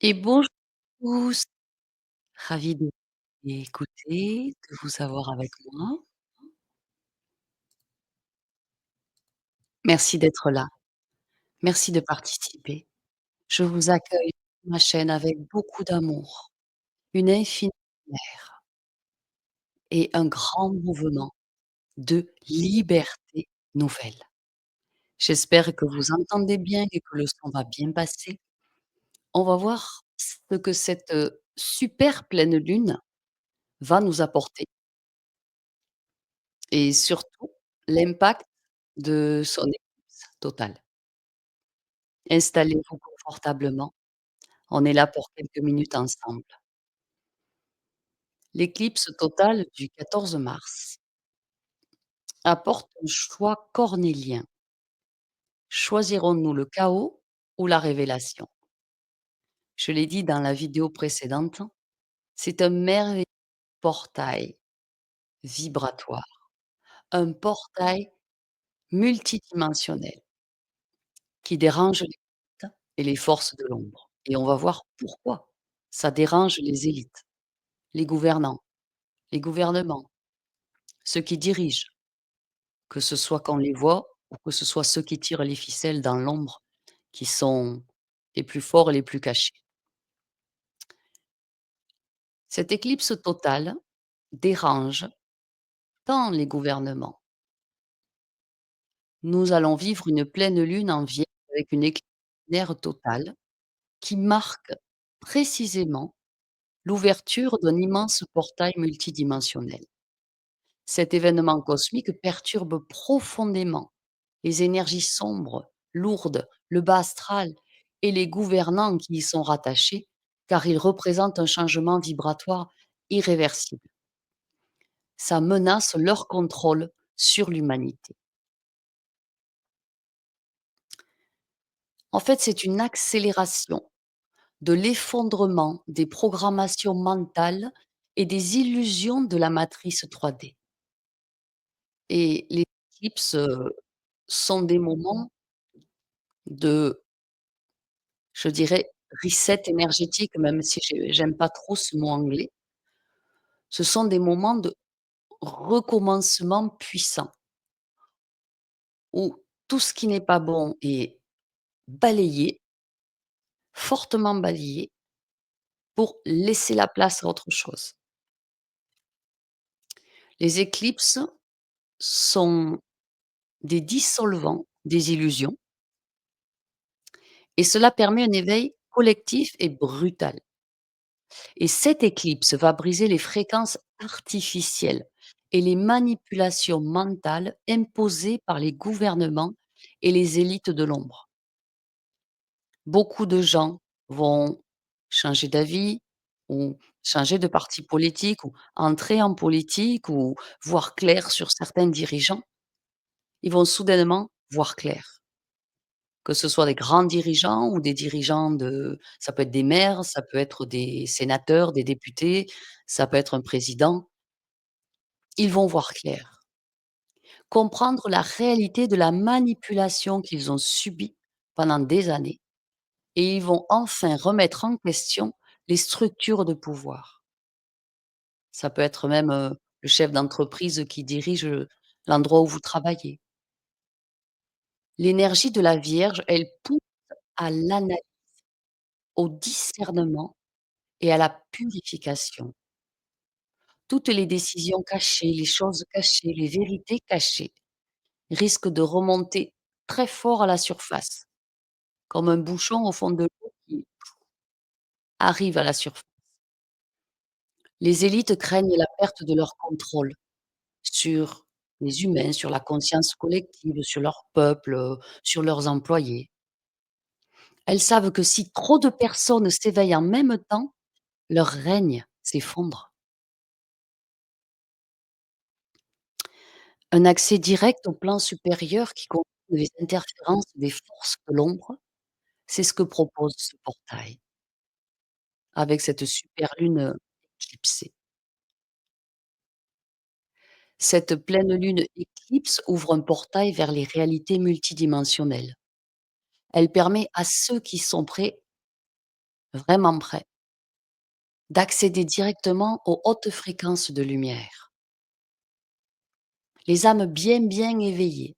Et bonjour à tous, ravie de vous écouter, de vous avoir avec moi. Merci d'être là, merci de participer. Je vous accueille sur ma chaîne avec beaucoup d'amour, une infinie lumière et un grand mouvement de liberté nouvelle. J'espère que vous entendez bien et que le son va bien passer. On va voir ce que cette, super pleine lune va nous apporter et surtout l'impact de son éclipse totale. Installez-vous confortablement, on est là pour quelques minutes ensemble. L'éclipse totale du 14 mars apporte un choix cornélien. Choisirons-nous le chaos ou la révélation? Je l'ai dit dans la vidéo précédente, c'est un merveilleux portail vibratoire, un portail multidimensionnel qui dérange les élites et les forces de l'ombre et on va voir pourquoi ça dérange les élites, les gouvernants, les gouvernements, ceux qui dirigent. Que ce soit qu'on les voit ou que ce soit ceux qui tirent les ficelles dans l'ombre, qui sont les plus forts et les plus cachés. Cette éclipse totale dérange tant les gouvernements. Nous allons vivre une pleine lune en Vierge avec une éclipse lunaire totale qui marque précisément l'ouverture d'un immense portail multidimensionnel. Cet événement cosmique perturbe profondément les énergies sombres, lourdes, le bas astral et les gouvernants qui y sont rattachés, car il représente un changement vibratoire irréversible. Ça menace leur contrôle sur l'humanité. En fait, c'est une accélération de l'effondrement des programmations mentales et des illusions de la matrice 3D. Et les éclipses sont des moments de, je dirais, reset énergétique, même si j'aime pas trop ce mot anglais. Ce sont des moments de recommencement puissant, où tout ce qui n'est pas bon est balayé, fortement balayé, pour laisser la place à autre chose. Les éclipses sont des dissolvants des illusions et cela permet un éveil collectif et brutal. Et cette éclipse va briser les fréquences artificielles et les manipulations mentales imposées par les gouvernements et les élites de l'ombre. Beaucoup de gens vont changer d'avis ou changer de parti politique ou entrer en politique ou voir clair sur certains dirigeants. Ils vont soudainement voir clair. Que ce soit des grands dirigeants ou des dirigeants de ça peut être des maires, ça peut être des sénateurs, des députés, ça peut être un président. Ils vont voir clair. Comprendre la réalité de la manipulation qu'ils ont subie pendant des années et ils vont enfin remettre en question les structures de pouvoir. Ça peut être même, le chef d'entreprise qui dirige, l'endroit où vous travaillez. L'énergie de la Vierge, elle pousse à l'analyse, au discernement et à la purification. Toutes les décisions cachées, les choses cachées, les vérités cachées risquent de remonter très fort à la surface, comme un bouchon au fond de l'eau qui arrive à la surface. Les élites craignent la perte de leur contrôle sur les humains, sur la conscience collective, sur leur peuple, sur leurs employés. Elles savent que si trop de personnes s'éveillent en même temps, leur règne s'effondre. Un accès direct au plan supérieur qui comprend les interférences des forces de l'ombre, c'est ce que propose ce portail, avec cette super lune, éclipsée. Cette pleine lune éclipse ouvre un portail vers les réalités multidimensionnelles. Elle permet à ceux qui sont prêts vraiment près, d'accéder directement aux hautes fréquences de lumière. Les âmes bien, bien éveillées,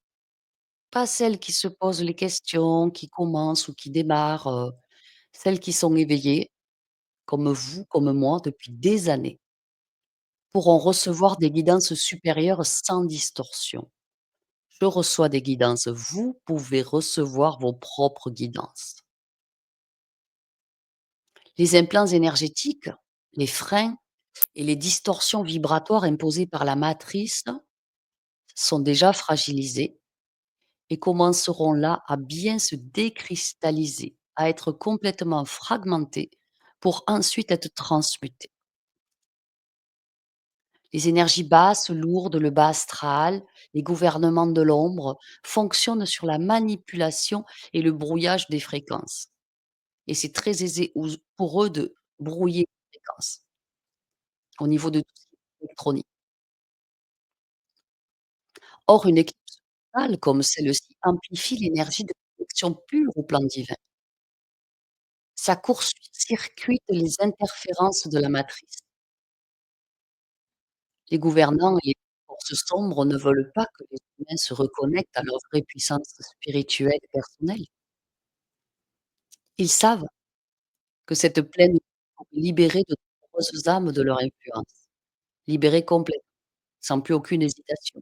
pas celles qui se posent les questions, qui commencent ou qui démarrent, celles qui sont éveillées, comme vous, comme moi, depuis des années, pourront recevoir des guidances supérieures sans distorsion. Je reçois des guidances, vous pouvez recevoir vos propres guidances. Les implants énergétiques, les freins et les distorsions vibratoires imposées par la matrice sont déjà fragilisés et commenceront là à bien se décristalliser, à être complètement fragmentés pour ensuite être transmutés. Les énergies basses, lourdes, le bas astral, les gouvernements de l'ombre fonctionnent sur la manipulation et le brouillage des fréquences. Et c'est très aisé pour eux de brouiller les fréquences au niveau de tout ce qui est électronique. Or, une éclipse totale comme celle-ci amplifie l'énergie de connexion pure au plan divin. Ça court-circuite les interférences de la matrice. Les gouvernants et les forces sombres ne veulent pas que les humains se reconnectent à leur vraie puissance spirituelle et personnelle. Ils savent que cette pleine pourrait libérer de nombreuses âmes de leur influence, libérer complètement, sans plus aucune hésitation.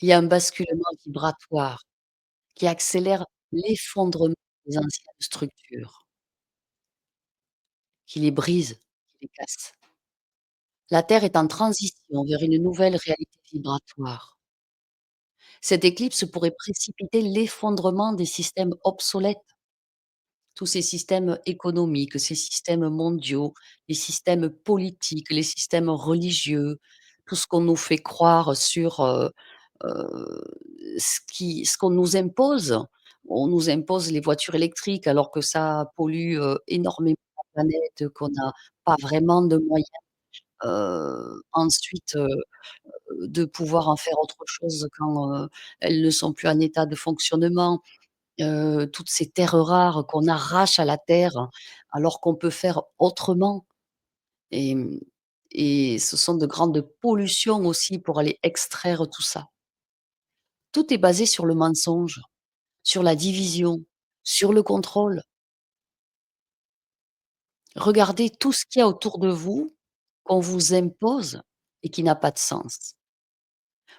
Il y a un basculement vibratoire qui accélère l'effondrement des anciennes structures, qui les brise, qui les casse. La Terre est en transition vers une nouvelle réalité vibratoire. Cette éclipse pourrait précipiter l'effondrement des systèmes obsolètes, tous ces systèmes économiques, ces systèmes mondiaux, les systèmes politiques, les systèmes religieux, tout ce qu'on nous fait croire sur, heu, ce qu'on nous impose. On nous impose les voitures électriques alors que ça pollue, énormément la planète, qu'on n'a pas vraiment de moyens, ensuite, de pouvoir en faire autre chose quand, elles ne sont plus en état de fonctionnement. Toutes ces terres rares qu'on arrache à la terre, alors qu'on peut faire autrement et et ce sont de grandes pollutions aussi pour aller extraire tout ça. Tout est basé sur le mensonge, sur la division, sur le contrôle. Regardez tout ce qu'il y a autour de vous qu'on vous impose et qui n'a pas de sens.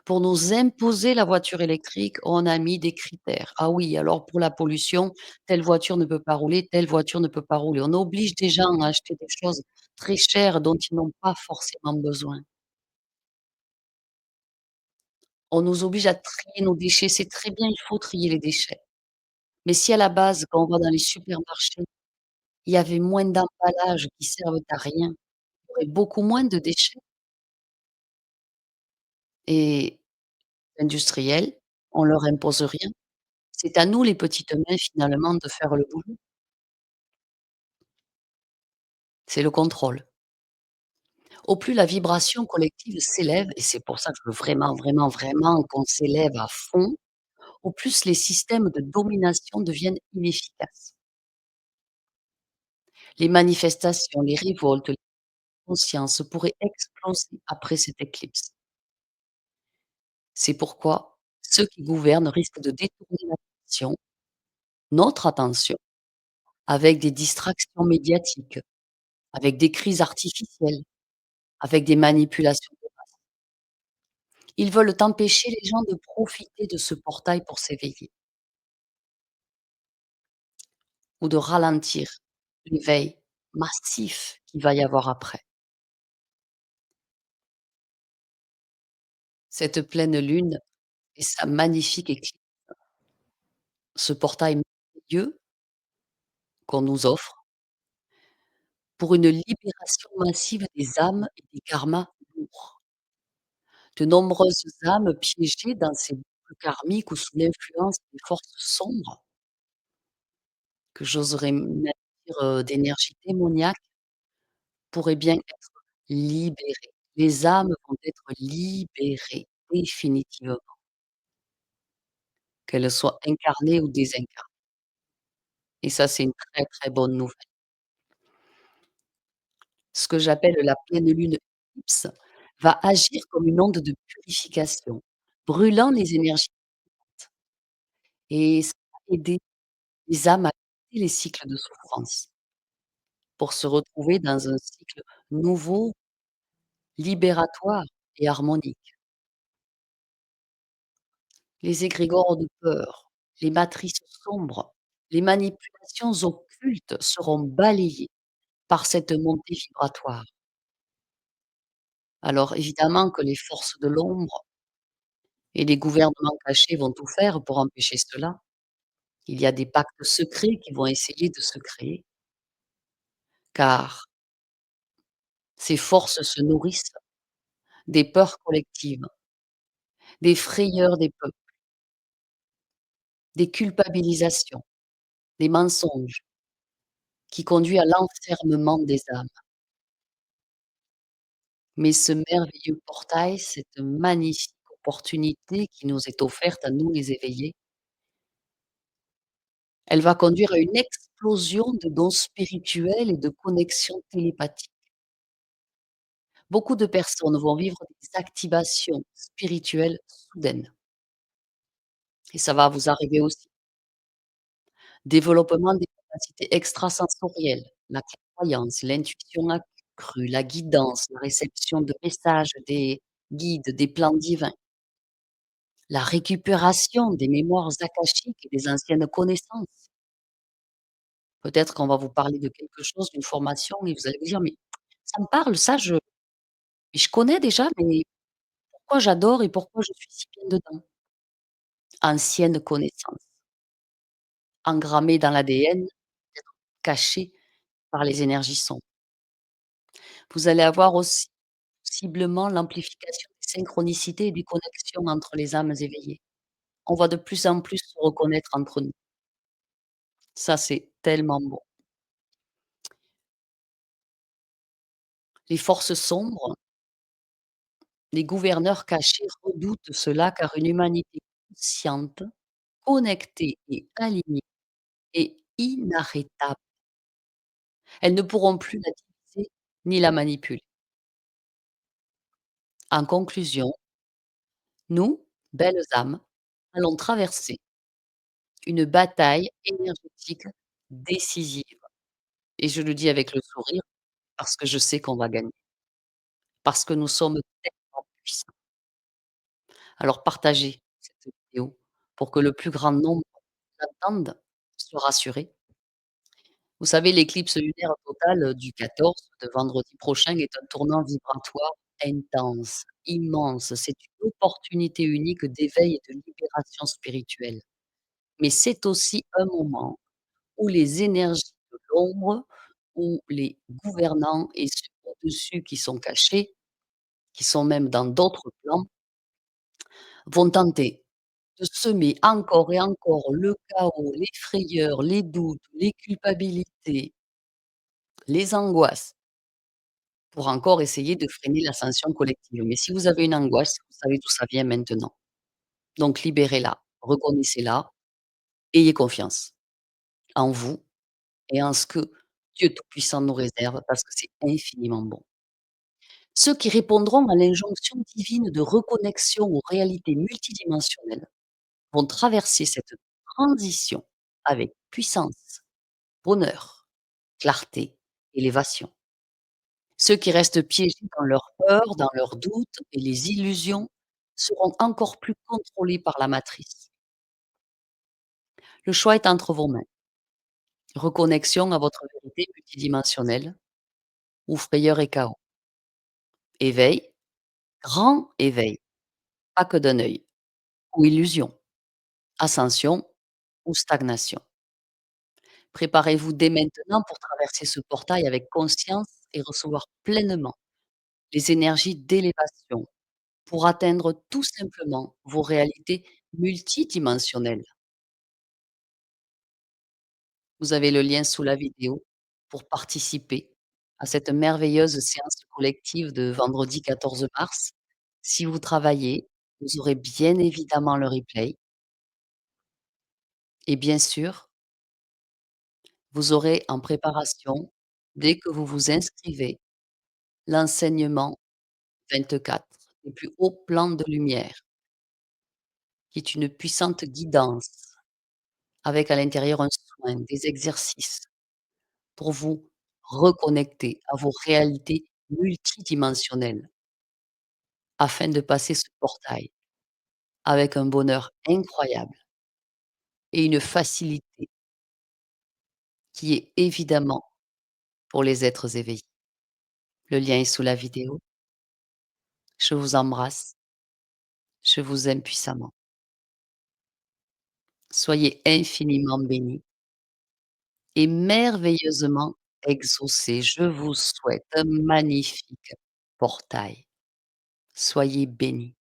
Pour nous imposer la voiture électrique, on a mis des critères. Ah oui, alors pour la pollution, telle voiture ne peut pas rouler, telle voiture ne peut pas rouler. On oblige des gens à acheter des choses très chères dont ils n'ont pas forcément besoin. On nous oblige à trier nos déchets. C'est très bien, il faut trier les déchets. Mais si à la base, quand on va dans les supermarchés, il y avait moins d'emballages qui servent à rien, il y aurait beaucoup moins de déchets et industriels, on leur impose rien. C'est à nous les petites mains finalement de faire le boulot. C'est le contrôle. Au plus la vibration collective s'élève, et c'est pour ça que je veux vraiment, vraiment, vraiment qu'on s'élève à fond, au plus les systèmes de domination deviennent inefficaces. Les manifestations, les révoltes, les consciences pourraient exploser après cette éclipse. C'est pourquoi ceux qui gouvernent risquent de détourner l'attention, notre attention, avec des distractions médiatiques, avec des crises artificielles, avec des manipulations. Ils veulent empêcher les gens de profiter de ce portail pour s'éveiller ou de ralentir l'éveil massif qu'il va y avoir après. Cette pleine lune et sa magnifique éclipse, ce portail merveilleux qu'on nous offre pour une libération massive des âmes et des karmas lourds. De nombreuses âmes piégées dans ces boucles karmiques ou sous l'influence des forces sombres, que j'oserais même dire, d'énergie démoniaque, pourraient bien être libérées. Les âmes vont être libérées définitivement, qu'elles soient incarnées ou désincarnées. et ça, c'est une très, très bonne nouvelle. Ce que j'appelle la pleine lune éclipse va agir comme une onde de purification, brûlant les énergies et ça va aider les âmes à quitter les cycles de souffrance pour se retrouver dans un cycle nouveau, libératoire et harmonique. Les égrégores de peur, les matrices sombres, les manipulations occultes seront balayées par cette montée vibratoire. Alors évidemment que les forces de l'ombre et les gouvernements cachés vont tout faire pour empêcher cela. Il y a des pactes secrets qui vont essayer de se créer, car ces forces se nourrissent des peurs collectives, des frayeurs des peuples, des culpabilisations, des mensonges qui conduit à l'enfermement des âmes. Mais ce merveilleux portail, cette magnifique opportunité qui nous est offerte à nous les éveillés, elle va conduire à une explosion de dons spirituels et de connexions télépathiques. Beaucoup de personnes vont vivre des activations spirituelles soudaines et ça va vous arriver aussi. Développement des capacités extrasensorielles, la clairvoyance, l'intuition accrue, la guidance, la réception de messages des guides, des plans divins, la récupération des mémoires akashiques et des anciennes connaissances. Peut-être qu'on va vous parler de quelque chose, d'une formation et vous allez vous dire: «Mais ça me parle, ça je connais déjà, mais pourquoi j'adore et pourquoi je suis si bien dedans?» Anciennes connaissances, engrammées dans l'ADN, peut-être cachées par les énergies sombres. Vous allez avoir aussi possiblement l'amplification des synchronicités et des connexions entre les âmes éveillées. On va de plus en plus se reconnaître entre nous. Ça, c'est tellement beau. Les forces sombres, les gouverneurs cachés redoutent cela car une humanité consciente, connectée et alignée est inarrêtable. Elles ne pourront plus la diviser ni la manipuler. En conclusion, nous, belles âmes, allons traverser une bataille énergétique décisive. Et je le dis avec le sourire parce que je sais qu'on va gagner, parce que nous sommes tellement puissants. Alors partagez cette vidéo pour que le plus grand nombre l'entende, soit rassuré. Vous savez, l'éclipse lunaire totale du 14 de vendredi prochain est un tournant vibratoire intense, immense. C'est une opportunité unique d'éveil et de libération spirituelle. Mais c'est aussi un moment où les énergies de l'ombre, où les gouvernants et ceux au-dessus qui sont cachés, qui sont même dans d'autres plans, vont tenter de semer encore et encore le chaos, les frayeurs, les doutes, les culpabilités, les angoisses, pour encore essayer de freiner l'ascension collective. Mais si vous avez une angoisse, vous savez d'où ça vient maintenant. Donc libérez-la, reconnaissez-la, ayez confiance en vous et en ce que Dieu Tout-Puissant nous réserve parce que c'est infiniment bon. Ceux qui répondront à l'injonction divine de reconnexion aux réalités multidimensionnelles vont traverser cette transition avec puissance, bonheur, clarté, élévation. Ceux qui restent piégés dans leurs peurs, dans leurs doutes et les illusions seront encore plus contrôlés par la matrice. Le choix est entre vos mains. Reconnexion à votre vérité multidimensionnelle ou frayeur et chaos. Éveil, grand éveil, pas que d'un œil, ou illusion, ascension ou stagnation. Préparez-vous dès maintenant pour traverser ce portail avec conscience et recevoir pleinement les énergies d'élévation pour atteindre tout simplement vos réalités multidimensionnelles. Vous avez le lien sous la vidéo pour participer à cette merveilleuse séance collective de vendredi 14 mars. Si vous travaillez, vous aurez bien évidemment le replay et bien sûr Vous aurez en préparation, dès que vous vous inscrivez, l'enseignement 24, les plus hauts plans de lumière, qui est une puissante guidance, avec à l'intérieur un soin, des exercices pour vous reconnecter à vos réalités multidimensionnelles, afin de passer ce portail avec un bonheur incroyable et une facilité qui est évidemment pour les êtres éveillés. Le lien est sous la vidéo. Je vous embrasse, je vous aime puissamment. Soyez infiniment bénis et merveilleusement exaucés. Je vous souhaite un magnifique portail. Soyez bénis.